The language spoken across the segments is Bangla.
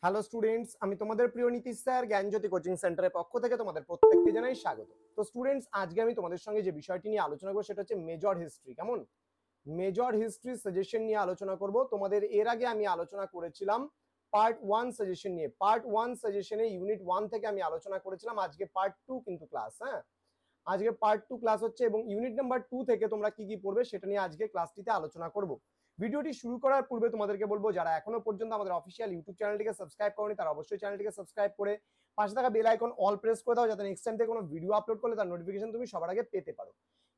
হ্যালো স্টুডেন্টস, আমি তোমাদের প্রিয় নীতিশ স্যার জ্ঞানজ্যোতি কোচিং সেন্টারের পক্ষ থেকে তোমাদের প্রত্যেককে জানাই স্বাগত। তো স্টুডেন্টস, আজকে আমি তোমাদের সঙ্গে যে বিষয়টি নিয়ে আলোচনা করব সেটা হচ্ছে মেজর হিস্ট্রি। কেমন? মেজর হিস্ট্রি সাজেশন নিয়ে আলোচনা করব। তোমাদের এর আগে আমি আলোচনা করেছিলাম পার্ট 1 সাজেশন নিয়ে। পার্ট 1 সাজেশনে ইউনিট 1 থেকে আমি আলোচনা করেছিলাম। আজকে পার্ট 2 কিন্তু ক্লাস, হ্যাঁ, আজকে পার্ট 2 ক্লাস হচ্ছে এবং ইউনিট নাম্বার 2 থেকে তোমরা কি কি পড়বে সেটা নিয়ে আজকে ক্লাসটিতে আলোচনা করব। ভিডিওটি শুরু করার পূর্বে তোমাদেরকে বলবো, যারা এখনো পর্যন্ত আমাদের অফিসিয়াল ইউটিউব চ্যানেলটিকে সাবস্ক্রাইব করনি তারা অবশ্যই চ্যানেলটিকে সাবস্ক্রাইব করে পাশে থাকা বেল আইকন অল প্রেস করে দাও, যাতে নেক্সট টাইম থেকে কোনো ভিডিও আপলোড করলে তার নোটিফিকেশন তুমি সবার আগে পেতে পারো।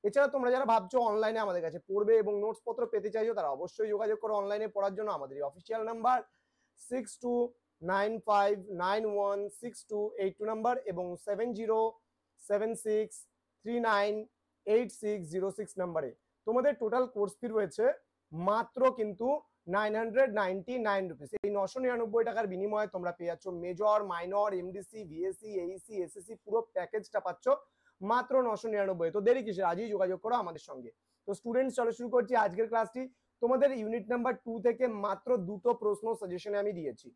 এছাড়া তোমরা যারা ভাবছো অনলাইনে আমাদের কাছে পড়বে এবং নোটস পত্র পেতে চাইছো তারা অবশ্যই যোগাযোগ করো অনলাইনে পড়ার জন্য। আমাদের এই অফিসিয়াল নাম্বার 6295916282 নাম্বার এবং 7076398606 নাম্বারে তোমাদের টোটাল কোর্স ফি রয়েছে মাত্র কিন্তু 999 রুপিস। এই 999 টাকার বিনিময়ে তোমরা পেয়ে যাচ্ছ major, minor, MDC, VSC, Aisi, SSC পুরো প্যাকেজটা পাচ্ছ মাত্র 999। তো দেরি কিসের, আজই যোগাযোগ করো আমাদের সঙ্গে। তো স্টুডেন্টস, চলো শুরু করছি আজকের ক্লাসটি। তোমাদের ইউনিট নাম্বার 2 থেকে মাত্র দুটো প্রশ্ন সাজেশনে আমি দিয়েছি।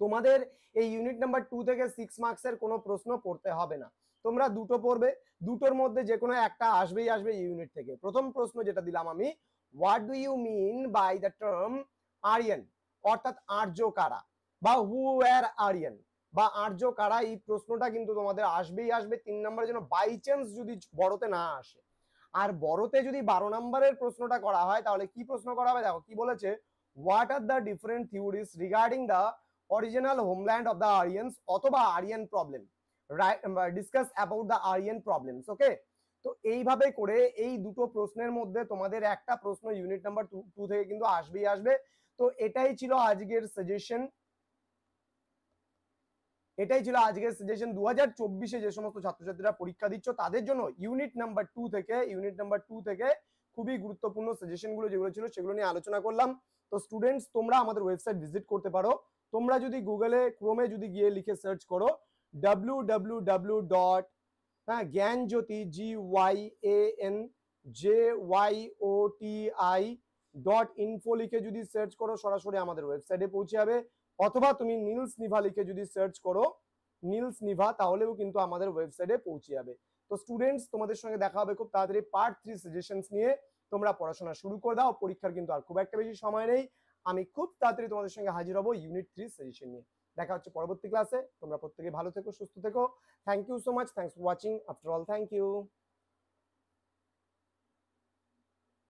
তোমাদের এই ইউনিট নাম্বার 2 থেকে 6 মার্কসের কোনো প্রশ্ন পড়তে হবে না, তোমরা দুটো পড়বে, দুটোর মধ্যে যে কোনো একটা আসবেই আসবে ইউনিট থেকে। প্রথম প্রশ্ন যেটা দিলাম আমি, what do you mean by the term Aryan, অর্থাৎ আর্য কারা, বা হু ওয়্যার আরিয়ান বা আর্য কারা, এই প্রশ্নটা কিন্তু তোমাদের আসবেই আসবে 3 নম্বরের জন্য, বাই চান্স যদি বড়তে না আসে। আর বড়তে যদি 12 নম্বরের প্রশ্নটা করা হয় তাহলে কি প্রশ্ন করা হবে, দেখো কি বলেছে, what are the different theories regarding the original homeland of the Aryans অথবা Aryan problem, discuss about the Aryan problems. Okay, তো এইভাবে করে এই দুটো প্রশ্নের মধ্যে তোমাদের একটা প্রশ্ন ইউনিট নাম্বার 2 থেকে কিন্তু আসবেই আসবে। তো এটাই ছিল আজকের সাজেশন, এটাই ছিল আজকের সাজেশন। 2024-এ যে সমস্ত ছাত্রছাত্রীরা পরীক্ষা দিচ্ছ তাদের জন্য ইউনিট নাম্বার 2 থেকে খুবই গুরুত্বপূর্ণ সাজেশনগুলো যেগুলো ছিল সেগুলো নিয়ে আলোচনা করলাম। তো স্টুডেন্টস, তোমরা আমাদের ওয়েবসাইট ভিজিট করতে পারো। তোমরা যদি গুগলে ক্রোমে যদি গিয়ে লিখে সার্চ করো www.জ্ঞানজ্যোতি GYANJYOTI.info লিখে যদি সার্চ করো সরাসরি আমাদের ওয়েবসাইটে পৌঁছে যাবে। অথবা তুমি নীলস নিভা লিখে যদি সার্চ করো নীলস নিভা, তাহলেও কিন্তু আমাদের ওয়েবসাইটে পৌঁছে যাবে। তো স্টুডেন্টস, তোমাদের সঙ্গে দেখা হবে খুব তাড়াতাড়ি পার্ট 3 সাজেশনস নিয়ে। তোমরা পড়াশোনা শুরু করে দাও, পরীক্ষার কিন্তু আর খুব একটা বেশি সময় নেই। আমি খুব তাড়াতাড়ি তোমাদের সঙ্গে হাজির হব ইউনিট 3 সাজেশন নিয়ে। দেখা হচ্ছে পরবর্তী ক্লাসে। তোমরা প্রত্যেকে ভালো থেকো, সুস্থ থেকো। Thank you so much, thanks for watching. After all, thank you.